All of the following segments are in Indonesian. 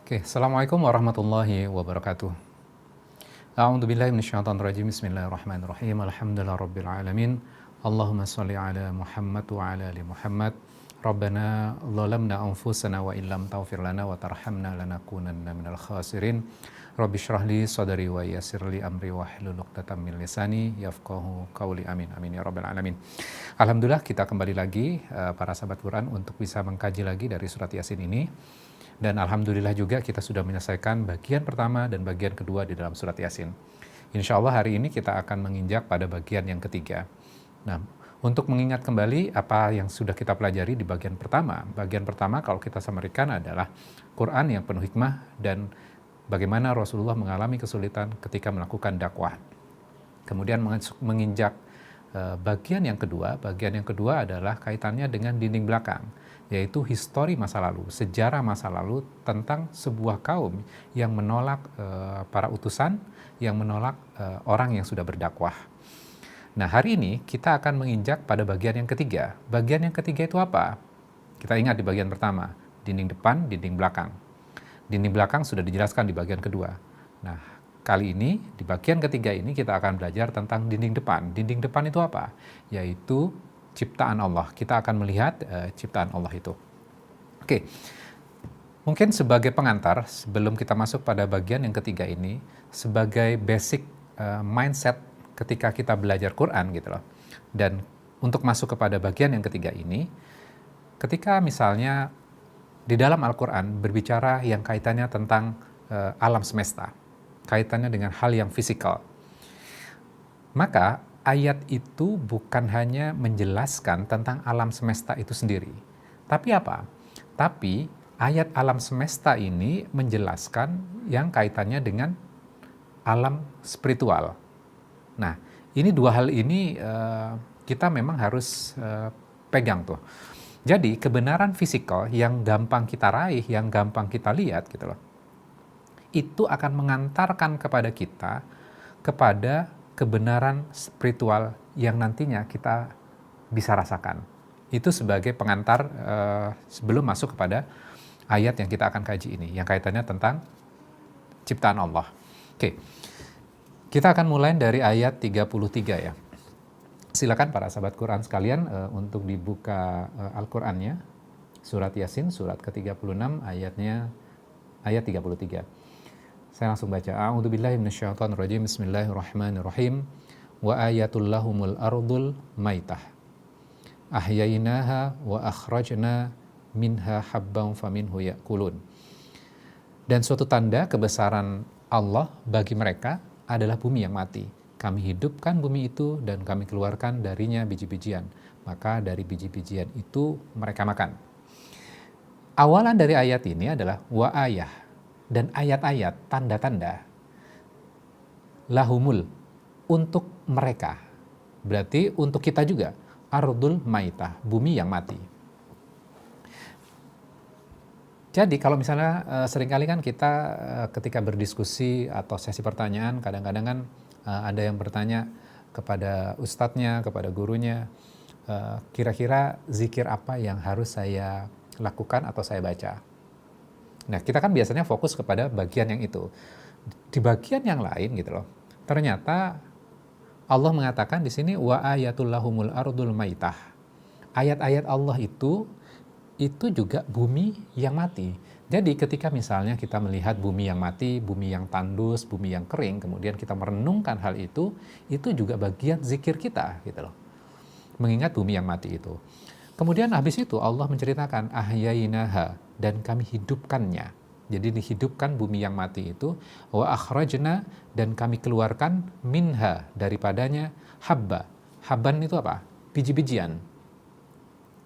Oke, Assalamualaikum warahmatullahi wabarakatuh. A'udzu billahi minasyaitonir rajim. Bismillahirrahmanirrahim. Alhamdulillahirabbil alamin. Allahumma shalli ala Muhammad wa ala ali Muhammad. Rabbana zalamna anfusana wa illam taghfir lana wa tarhamna lanakunanna minal khasirin. Rabbi shrah li sadri wa yassir li amri wa hlul 'uqdatam min lisani yafqahu qawli. Amin amin ya rabbal alamin. Alhamdulillah kita kembali lagi para sahabat Quran untuk bisa mengkaji lagi dari surat Yasin ini. Dan alhamdulillah juga kita sudah menyelesaikan bagian pertama dan bagian kedua di dalam surat Yasin. Insya Allah hari ini kita akan menginjak pada bagian yang ketiga. Nah, untuk mengingat kembali apa yang sudah kita pelajari di bagian pertama. Bagian pertama kalau kita samarikan adalah Quran yang penuh hikmah dan bagaimana Rasulullah mengalami kesulitan ketika melakukan dakwah. Kemudian menginjak bagian yang kedua adalah kaitannya dengan dinding belakang, yaitu histori masa lalu, sejarah masa lalu tentang sebuah kaum yang menolak para utusan, yang menolak orang yang sudah berdakwah. Nah, hari ini kita akan menginjak pada bagian yang ketiga. Bagian yang ketiga itu apa? Kita ingat di bagian pertama, dinding depan, dinding belakang. Dinding belakang sudah dijelaskan di bagian kedua. Nah, kali ini di bagian ketiga ini kita akan belajar tentang dinding depan. Dinding depan itu apa? Yaitu ciptaan Allah. Kita akan melihat ciptaan Allah itu. Oke, mungkin sebagai pengantar sebelum kita masuk pada bagian yang ketiga ini, sebagai basic mindset ketika kita belajar Quran gitu loh. Dan untuk masuk kepada bagian yang ketiga ini, ketika misalnya di dalam Al-Quran berbicara yang kaitannya tentang alam semesta, kaitannya dengan hal yang fisikal, maka ayat itu bukan hanya menjelaskan tentang alam semesta itu sendiri. Tapi apa? Tapi ayat alam semesta ini menjelaskan yang kaitannya dengan alam spiritual. Nah, ini dua hal ini kita memang harus pegang tuh. Jadi kebenaran fisikal yang gampang kita raih, yang gampang kita lihat gitu loh, itu akan mengantarkan kepada kita kepada kebenaran spiritual yang nantinya kita bisa rasakan. Itu sebagai pengantar sebelum masuk kepada ayat yang kita akan kaji ini, yang kaitannya tentang ciptaan Allah. Oke, kita akan mulai dari ayat 33 ya. Silakan para sahabat Quran sekalian untuk dibuka Al-Qur'annya, surat Yasin, surat ke-36 ayat 33. Saya langsung baca. A'udzubillahi minasyaitonirrajim. Bismillahirrahmanirrahim. Wa ayatul lahumul ardul maitah. Ahyainaha wa akhrajna minha habban faminhu ya'kulun. Dan suatu tanda kebesaran Allah bagi mereka adalah bumi yang mati. Kami hidupkan bumi itu dan kami keluarkan darinya biji-bijian. Maka dari biji-bijian itu mereka makan. Awalan dari ayat ini adalah wa ayah. Dan ayat-ayat, tanda-tanda, lahumul, untuk mereka. Berarti untuk kita juga, ardul maitah, bumi yang mati. Jadi kalau misalnya seringkali kan kita ketika berdiskusi atau sesi pertanyaan, kadang-kadang kan ada yang bertanya kepada ustadznya, kepada gurunya, kira-kira zikir apa yang harus saya lakukan atau saya baca. Nah, kita kan biasanya fokus kepada bagian yang itu. Di bagian yang lain gitu loh, ternyata Allah mengatakan di sini wa ayatul lahumul ardul maitah. Ayat-ayat Allah itu juga bumi yang mati. Jadi ketika misalnya kita melihat bumi yang mati, bumi yang tandus, bumi yang kering, kemudian kita merenungkan hal itu juga bagian zikir kita gitu loh. Mengingat bumi yang mati itu. Kemudian habis itu Allah menceritakan ahyainaha, dan kami hidupkannya. Jadi dihidupkan bumi yang mati itu, wa akhrajna, dan kami keluarkan minha, daripadanya habba. Habban itu apa? Biji-bijian.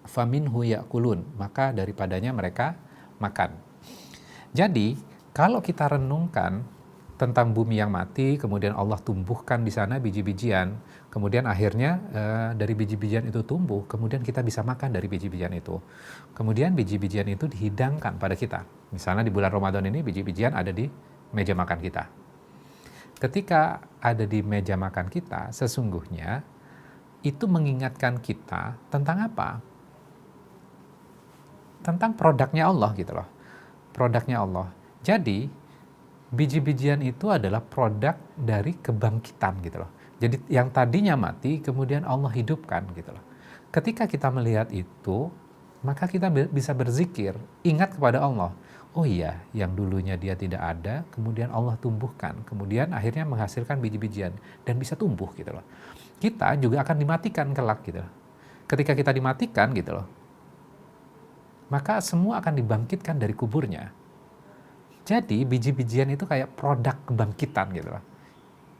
Faminhu ya'kulun, maka daripadanya mereka makan. Jadi kalau kita renungkan tentang bumi yang mati, kemudian Allah tumbuhkan di sana biji-bijian, kemudian akhirnya dari biji-bijian itu tumbuh, kemudian kita bisa makan dari biji-bijian itu. Kemudian biji-bijian itu dihidangkan pada kita. Misalnya di bulan Ramadan ini biji-bijian ada di meja makan kita. Ketika ada di meja makan kita, sesungguhnya itu mengingatkan kita tentang apa? Tentang produknya Allah gitu loh. Produknya Allah. Jadi biji-bijian itu adalah produk dari kebangkitan gitu loh. Jadi yang tadinya mati kemudian Allah hidupkan gitu loh. Ketika kita melihat itu, maka kita bisa berzikir, ingat kepada Allah. Oh iya, yang dulunya dia tidak ada, kemudian Allah tumbuhkan, kemudian akhirnya menghasilkan biji-bijian dan bisa tumbuh gitu loh. Kita juga akan dimatikan kelak gitu loh. Ketika kita dimatikan gitu loh, maka semua akan dibangkitkan dari kuburnya. Jadi biji-bijian itu kayak produk kebangkitan gitu loh.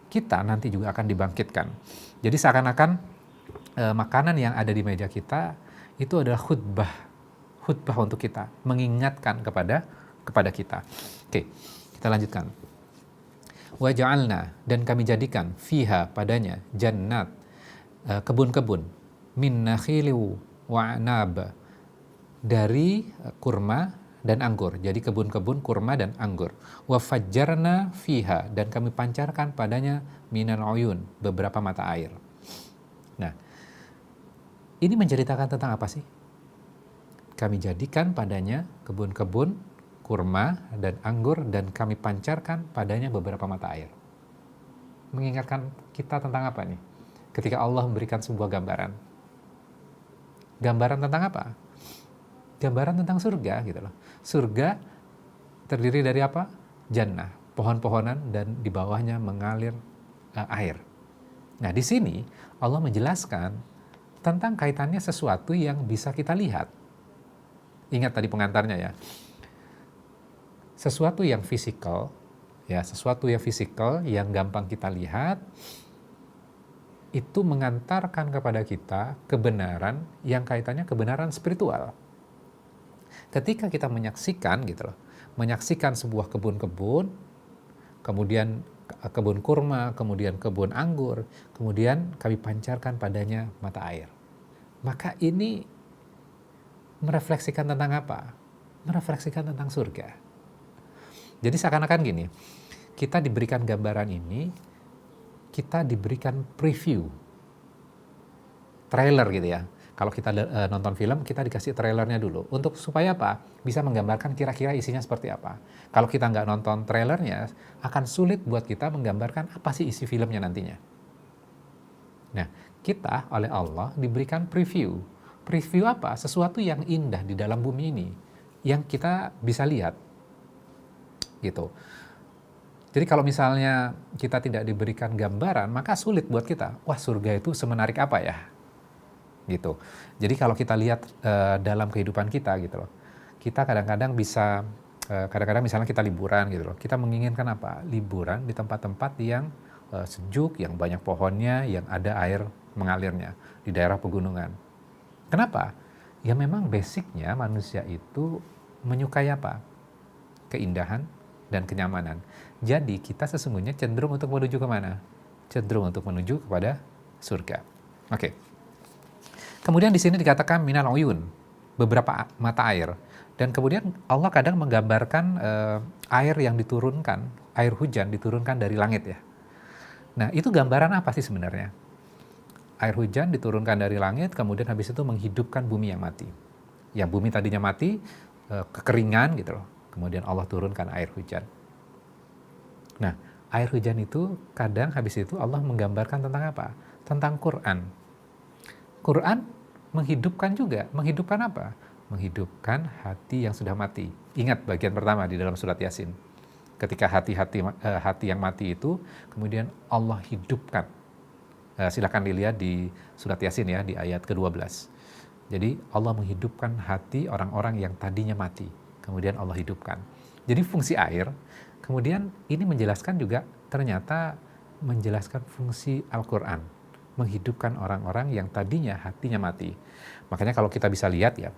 Kita nanti juga akan dibangkitkan. Jadi seakan-akan makanan yang ada di meja kita itu adalah khutbah untuk kita, mengingatkan kepada kita. Oke, kita lanjutkan. Wa ja'alna, dan kami jadikan fiha padanya jannat, kebun-kebun, min nakhiliw wa anab, dari kurma dan anggur. Jadi kebun-kebun kurma dan anggur. Wa fajjarna fiha, dan kami pancarkan padanya minal uyun, beberapa mata air. Nah, ini menceritakan tentang apa sih? Kami jadikan padanya kebun-kebun kurma dan anggur dan kami pancarkan padanya beberapa mata air. Mengingatkan kita tentang apa nih? Ketika Allah memberikan sebuah gambaran. Gambaran tentang apa? Gambaran tentang surga gitu loh. Surga terdiri dari apa? Jannah, pohon-pohonan dan di bawahnya mengalir air. Nah, di sini Allah menjelaskan tentang kaitannya sesuatu yang bisa kita lihat. Ingat tadi pengantarnya ya. Sesuatu yang fisikal, ya, sesuatu yang fisikal yang gampang kita lihat itu mengantarkan kepada kita kebenaran yang kaitannya kebenaran spiritual. Ketika kita menyaksikan gitu loh, menyaksikan sebuah kebun-kebun, kemudian kebun kurma, kemudian kebun anggur, kemudian kami pancarkan padanya mata air. Maka ini merefleksikan tentang apa? Merefleksikan tentang surga. Jadi seakan-akan gini, kita diberikan gambaran ini, kita diberikan preview, trailer gitu ya. Kalau kita nonton film, kita dikasih trailernya dulu. Untuk supaya apa? Bisa menggambarkan kira-kira isinya seperti apa. Kalau kita nggak nonton trailernya, akan sulit buat kita menggambarkan apa sih isi filmnya nantinya. Nah, kita oleh Allah diberikan preview. Preview apa? Sesuatu yang indah di dalam bumi ini, yang kita bisa lihat. Gitu. Jadi kalau misalnya kita tidak diberikan gambaran, maka sulit buat kita. Wah, surga itu semenarik apa ya? Gitu. Jadi kalau kita lihat dalam kehidupan kita gitu loh, kita kadang-kadang bisa kadang-kadang misalnya kita liburan gitu loh, kita menginginkan apa? Liburan di tempat-tempat yang sejuk, yang banyak pohonnya, yang ada air mengalirnya di daerah pegunungan. Kenapa? Ya memang basicnya manusia itu menyukai apa? Keindahan dan kenyamanan. Jadi kita sesungguhnya cenderung untuk menuju kemana? Cenderung untuk menuju kepada surga. Oke. Kemudian di sini dikatakan minal uyun, beberapa mata air. Dan kemudian Allah kadang menggambarkan air yang diturunkan, air hujan diturunkan dari langit ya. Nah, itu gambaran apa sih sebenarnya? Air hujan diturunkan dari langit, kemudian habis itu menghidupkan bumi yang mati. Yang bumi tadinya mati, kekeringan gitu loh. Kemudian Allah turunkan air hujan. Nah, air hujan itu kadang habis itu Allah menggambarkan tentang apa? Tentang Quran. Quran menghidupkan juga. Menghidupkan apa? Menghidupkan hati yang sudah mati. Ingat bagian pertama di dalam surat Yasin. Ketika hati yang mati itu, kemudian Allah hidupkan. Silakan dilihat di surat Yasin ya, di ayat ke-12. Jadi Allah menghidupkan hati orang-orang yang tadinya mati. Kemudian Allah hidupkan. Jadi fungsi air, kemudian ini menjelaskan juga ternyata menjelaskan fungsi Al-Quran. Menghidupkan orang-orang yang tadinya hatinya mati. Makanya kalau kita bisa lihat ya,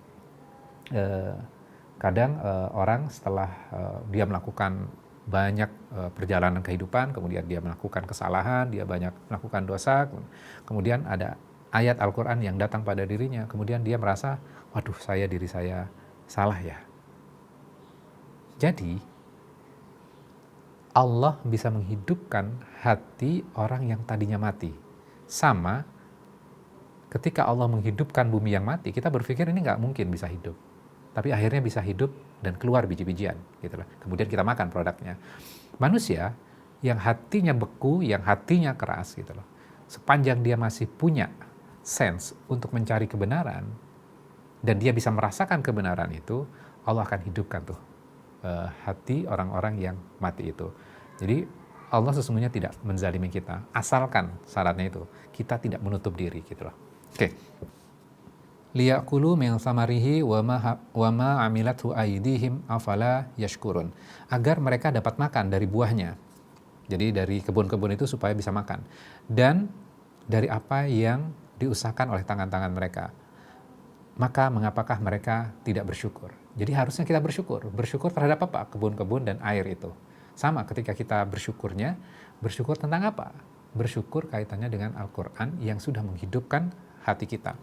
kadang orang setelah dia melakukan banyak perjalanan kehidupan, kemudian dia melakukan kesalahan, dia banyak melakukan dosa, kemudian ada ayat Al-Quran yang datang pada dirinya, kemudian dia merasa, waduh diri saya salah ya. Jadi, Allah bisa menghidupkan hati orang yang tadinya mati. Sama, ketika Allah menghidupkan bumi yang mati, kita berpikir ini nggak mungkin bisa hidup. tapi akhirnya bisa hidup dan keluar biji-bijian gitu loh. Kemudian kita makan produknya. Manusia yang hatinya beku, yang hatinya keras gitu loh, sepanjang dia masih punya sense untuk mencari kebenaran dan dia bisa merasakan kebenaran itu, Allah akan hidupkan tuh hati orang-orang yang mati itu. Jadi Allah sesungguhnya tidak menzalimi kita, asalkan syaratnya itu kita tidak menutup diri gitu loh. Oke. Liyakulu min samarihi wa ma amilathu aydihim afala yashkurun. Agar mereka dapat makan dari buahnya. Jadi dari kebun-kebun itu supaya bisa makan. Dan dari apa yang diusahakan oleh tangan-tangan mereka. Maka mengapakah mereka tidak bersyukur? Jadi harusnya kita bersyukur. Bersyukur terhadap apa? Kebun-kebun dan air itu. Sama ketika kita bersyukurnya, bersyukur tentang apa? Bersyukur kaitannya dengan Al-Quran yang sudah menghidupkan hati kita.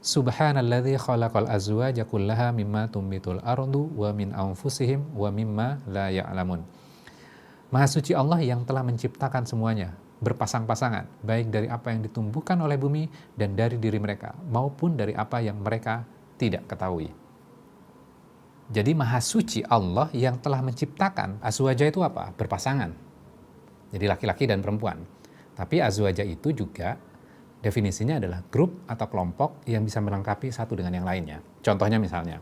Subhanalladzi khalaqal azwaja kullaha mimma tumbitul ardu wa min anfusihim wa mimma la ya'lamun. Maha suci Allah yang telah menciptakan semuanya berpasang-pasangan, baik dari apa yang ditumbuhkan oleh bumi dan dari diri mereka, maupun dari apa yang mereka tidak ketahui. Jadi maha suci Allah yang telah menciptakan. Azwaja itu apa? Berpasangan. Jadi laki-laki dan perempuan. Tapi azwaja itu juga definisinya adalah grup atau kelompok yang bisa melengkapi satu dengan yang lainnya. Contohnya misalnya,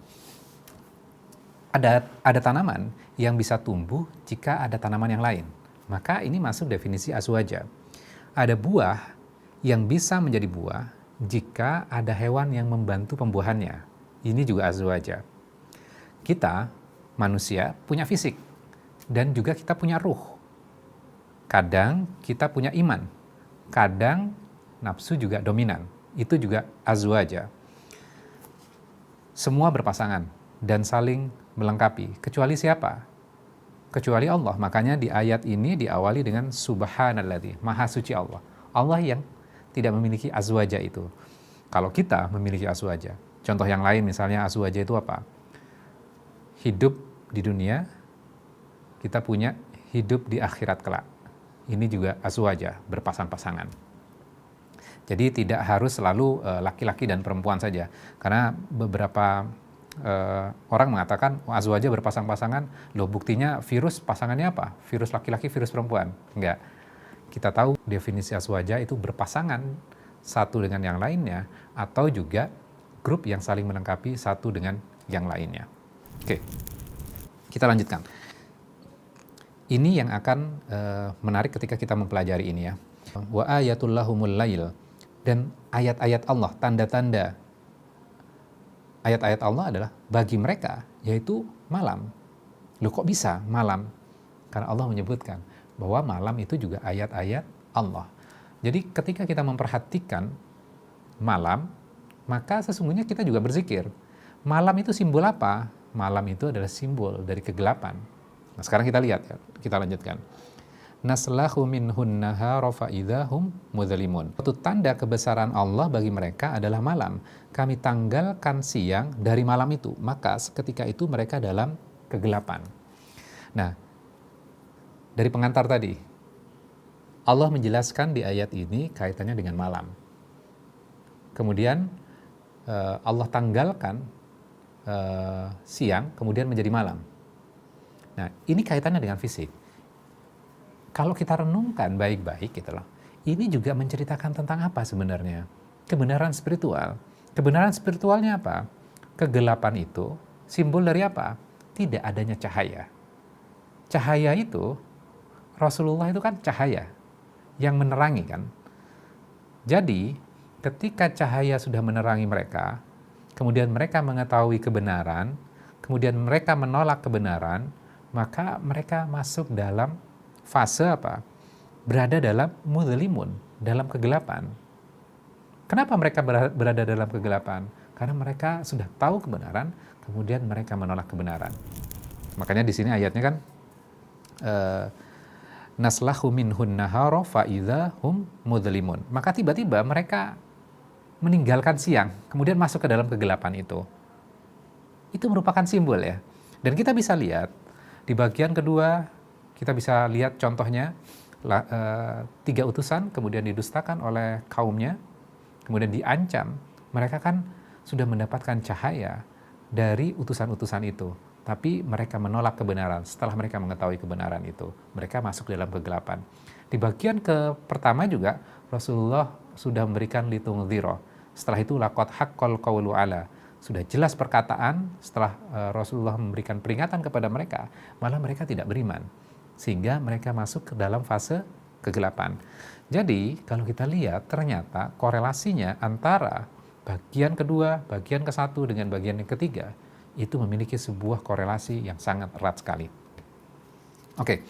ada tanaman yang bisa tumbuh jika ada tanaman yang lain. Maka ini masuk definisi azwaja. Ada buah yang bisa menjadi buah jika ada hewan yang membantu pembuahannya. Ini juga azwaja. Kita, manusia, punya fisik. Dan juga kita punya ruh. Kadang kita punya iman. Kadang nafsu juga dominan. Itu juga azwaja. Semua berpasangan dan saling melengkapi. Kecuali siapa? Kecuali Allah. Makanya di ayat ini diawali dengan Subhanalladzi, maha suci Allah. Allah yang tidak memiliki azwaja itu. Kalau kita memiliki azwaja. Contoh yang lain misalnya azwaja itu apa? Hidup di dunia, kita punya hidup di akhirat kelak. Ini juga azwaja, berpasang-pasangan. Jadi tidak harus selalu laki-laki dan perempuan saja. Karena beberapa orang mengatakan azwaja berpasang-pasangan, loh buktinya virus pasangannya apa? Virus laki-laki, virus perempuan. Enggak. Kita tahu definisi azwaja itu berpasangan satu dengan yang lainnya, atau juga grup yang saling melengkapi satu dengan yang lainnya. Oke, kita lanjutkan. Ini yang akan menarik ketika kita mempelajari ini ya. Wa ayatul lahumul lail. Dan ayat-ayat Allah, tanda-tanda ayat-ayat Allah adalah bagi mereka, yaitu malam. Loh kok bisa malam? Karena Allah menyebutkan bahwa malam itu juga ayat-ayat Allah. Jadi ketika kita memperhatikan malam, maka sesungguhnya kita juga berzikir. Malam itu simbol apa? Malam itu adalah simbol dari kegelapan. Nah sekarang kita lihat ya, kita lanjutkan. Naslahu minhun nahara fa idahum mudzalimun. Suatu tanda kebesaran Allah bagi mereka adalah malam. Kami tanggalkan siang dari malam itu, maka seketika itu mereka dalam kegelapan. Nah, dari pengantar tadi, Allah menjelaskan di ayat ini kaitannya dengan malam. Kemudian Allah tanggalkan siang, kemudian menjadi malam. Nah, ini kaitannya dengan fisik. Kalau kita renungkan baik-baik gitu loh, ini juga menceritakan tentang apa sebenarnya? Kebenaran spiritual. Kebenaran spiritualnya apa? Kegelapan itu simbol dari apa? Tidak adanya cahaya. Cahaya itu, Rasulullah itu kan cahaya yang menerangi kan. Jadi, ketika cahaya sudah menerangi mereka, kemudian mereka mengetahui kebenaran, kemudian mereka menolak kebenaran, maka mereka masuk dalam fase apa? Berada dalam mudzalimun, dalam kegelapan. Kenapa mereka berada dalam kegelapan? Karena mereka sudah tahu kebenaran, kemudian mereka menolak kebenaran. Makanya di sini ayatnya kan naslahu minhun nahara fa idzahum mudzalimun. Maka tiba-tiba mereka meninggalkan siang, kemudian masuk ke dalam kegelapan itu. Itu merupakan simbol ya. Dan kita bisa lihat di bagian kedua, kita bisa lihat contohnya 3 utusan kemudian didustakan oleh kaumnya, kemudian diancam. Mereka kan sudah mendapatkan cahaya, dari utusan-utusan itu. Tapi mereka menolak kebenaran. Setelah mereka mengetahui kebenaran itu, mereka masuk dalam kegelapan. Di bagian pertama juga, Rasulullah sudah memberikan litungdziro. Setelah itu, laqad haqqal qawlu ala. Sudah jelas perkataan, setelah Rasulullah memberikan peringatan kepada mereka, malah mereka tidak beriman. Sehingga mereka masuk ke dalam fase kegelapan. Jadi, kalau kita lihat, ternyata korelasinya antara bagian kedua, bagian ke-1 dengan bagian yang ketiga, itu memiliki sebuah korelasi yang sangat erat sekali. Oke,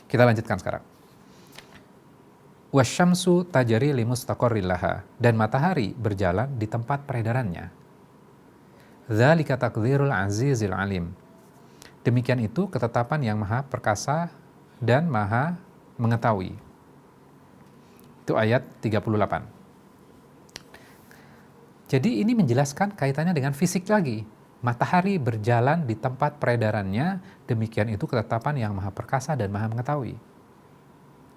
kita lanjutkan sekarang. Wasyamsu tajri limustaqarril laha, dan matahari berjalan di tempat peredarannya. Dzalika taqdirul azizil alim. Demikian itu ketetapan yang maha perkasa dan maha mengetahui. Itu ayat 38. Jadi ini menjelaskan kaitannya dengan fisik lagi. Matahari berjalan di tempat peredarannya, demikian itu ketetapan yang maha perkasa dan maha mengetahui.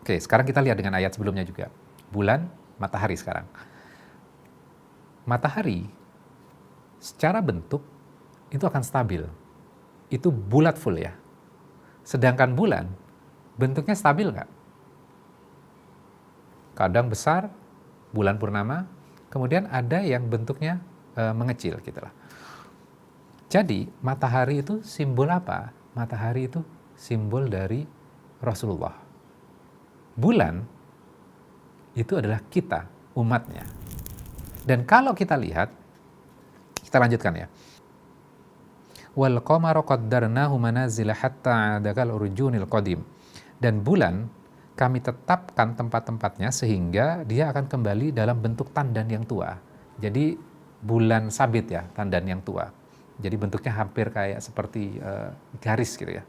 Oke, sekarang kita lihat dengan ayat sebelumnya juga. Bulan, matahari sekarang. Matahari secara bentuk itu akan stabil. Itu bulat full ya. Sedangkan bulan bentuknya stabil nggak? Kadang besar, bulan purnama, kemudian ada yang bentuknya mengecil gitu lah. Jadi matahari itu simbol apa? Matahari itu simbol dari Rasulullah. Bulan itu adalah kita, umatnya. Dan kalau kita lihat, kita lanjutkan ya. Wal qamara qaddarnahu manazila hatta 'adakal urjunil qadim. Dan bulan kami tetapkan tempat-tempatnya sehingga dia akan kembali dalam bentuk tandan yang tua. Jadi bulan sabit ya, tandan yang tua. Jadi bentuknya hampir kayak seperti garis gitu ya.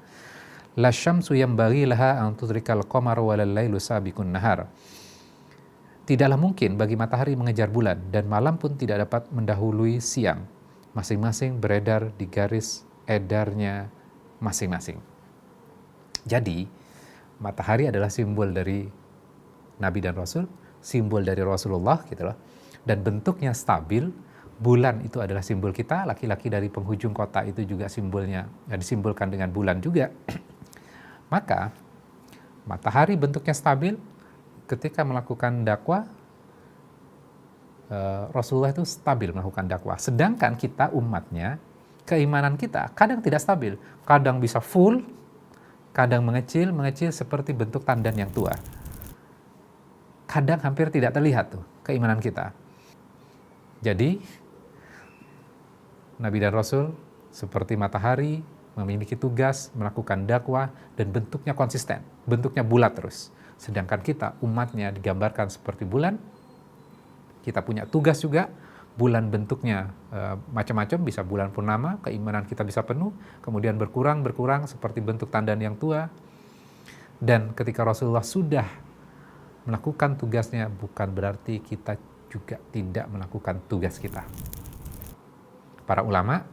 La syamsu yanbaghi laha an tudrikal qamara walal lailu sabiqun nahar. Tidaklah mungkin bagi matahari mengejar bulan dan malam pun tidak dapat mendahului siang. Masing-masing beredar di garis edarnya masing-masing. Jadi matahari adalah simbol dari Nabi dan Rasul, simbol dari Rasulullah gitu loh. Dan bentuknya stabil. Bulan itu adalah simbol kita, laki-laki dari penghujung kota itu juga simbolnya disimbolkan dengan bulan juga. Maka matahari bentuknya stabil, ketika melakukan dakwah Rasulullah itu stabil melakukan dakwah. Sedangkan kita umatnya, keimanan kita kadang tidak stabil, kadang bisa full, kadang mengecil seperti bentuk tandan yang tua. Kadang hampir tidak terlihat tuh keimanan kita. Jadi Nabi dan Rasul seperti matahari memiliki tugas melakukan dakwah dan bentuknya konsisten, bentuknya bulat terus. Sedangkan kita umatnya digambarkan seperti bulan. Kita punya tugas juga, bulan bentuknya macam-macam, bisa bulan purnama, keimanan kita bisa penuh, kemudian berkurang seperti bentuk tandan yang tua. Dan ketika Rasulullah sudah melakukan tugasnya, bukan berarti kita juga tidak melakukan tugas kita. Para ulama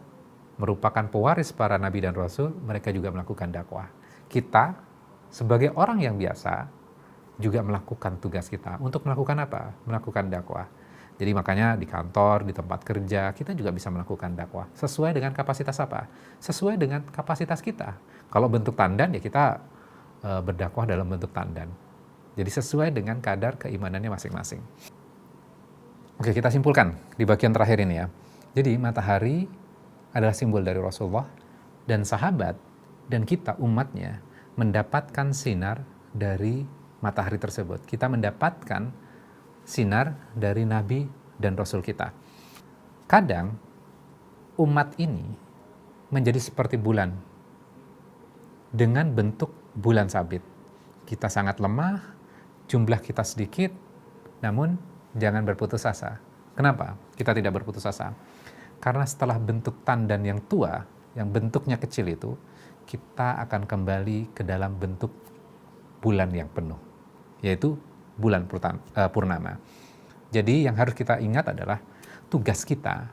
merupakan pewaris para nabi dan rasul, mereka juga melakukan dakwah. Kita sebagai orang yang biasa juga melakukan tugas kita. Untuk melakukan apa? Melakukan dakwah. Jadi makanya di kantor, di tempat kerja, kita juga bisa melakukan dakwah. Sesuai dengan kapasitas apa? Sesuai dengan kapasitas kita. Kalau bentuk tandan, ya kita berdakwah dalam bentuk tandan. Jadi sesuai dengan kadar keimanannya masing-masing. Oke, kita simpulkan di bagian terakhir ini ya. Jadi matahari adalah simbol dari Rasulullah dan sahabat dan kita umatnya mendapatkan sinar dari matahari tersebut. Kita mendapatkan sinar dari Nabi dan Rasul kita. Kadang umat ini menjadi seperti bulan dengan bentuk bulan sabit. Kita sangat lemah, jumlah kita sedikit, namun jangan berputus asa. Kenapa kita tidak berputus asa? Karena setelah bentuk tandan yang tua, yang bentuknya kecil itu, kita akan kembali ke dalam bentuk bulan yang penuh, yaitu bulan purnama. Jadi yang harus kita ingat adalah tugas kita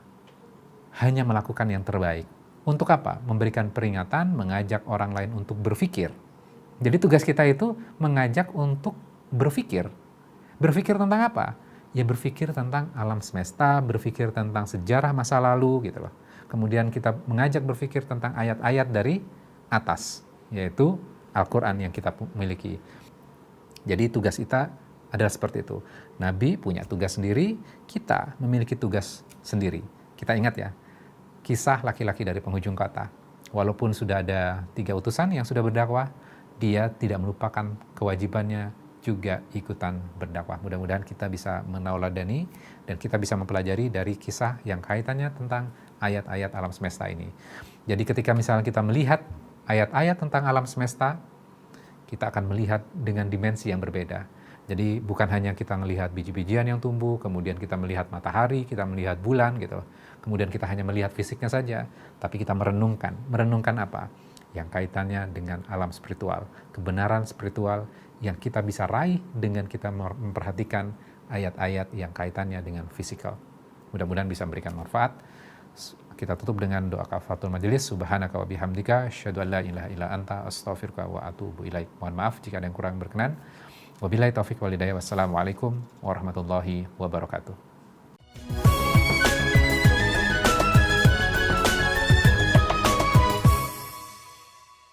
hanya melakukan yang terbaik. Untuk apa? Memberikan peringatan, mengajak orang lain untuk berpikir. Jadi tugas kita itu mengajak untuk berpikir. Berpikir tentang apa? Ya berpikir tentang alam semesta, berpikir tentang sejarah masa lalu gitu loh. kemudian kita mengajak berpikir tentang ayat-ayat dari atas, yaitu Al-Quran yang kita miliki. Jadi tugas kita adalah seperti itu. Nabi punya tugas sendiri, kita memiliki tugas sendiri. Kita ingat ya, kisah laki-laki dari penghujung kota. Walaupun sudah ada 3 utusan yang sudah berdakwah, dia tidak melupakan kewajibannya juga ikutan berdakwah. Mudah-mudahan kita bisa menauladani dan kita bisa mempelajari dari kisah yang kaitannya tentang ayat-ayat alam semesta ini. Jadi ketika misalnya kita melihat ayat-ayat tentang alam semesta, kita akan melihat dengan dimensi yang berbeda. Jadi bukan hanya kita melihat biji-bijian yang tumbuh, kemudian kita melihat matahari, kita melihat bulan gitu. Kemudian kita hanya melihat fisiknya saja, tapi kita merenungkan. Merenungkan apa? Yang kaitannya dengan alam spiritual, kebenaran spiritual yang kita bisa raih dengan kita memperhatikan ayat-ayat yang kaitannya dengan fisikal. Mudah-mudahan bisa memberikan manfaat. Kita tutup dengan doa kafaratul majelis. Subhanaka wa bihamdika asyhadu an la ilaha illa anta astaghfiruka wa atubu ilaik. Mohon maaf jika ada yang kurang berkenan. Wabillahi taufiq wal hidayah. Wassalamualaikum warahmatullahi wabarakatuh.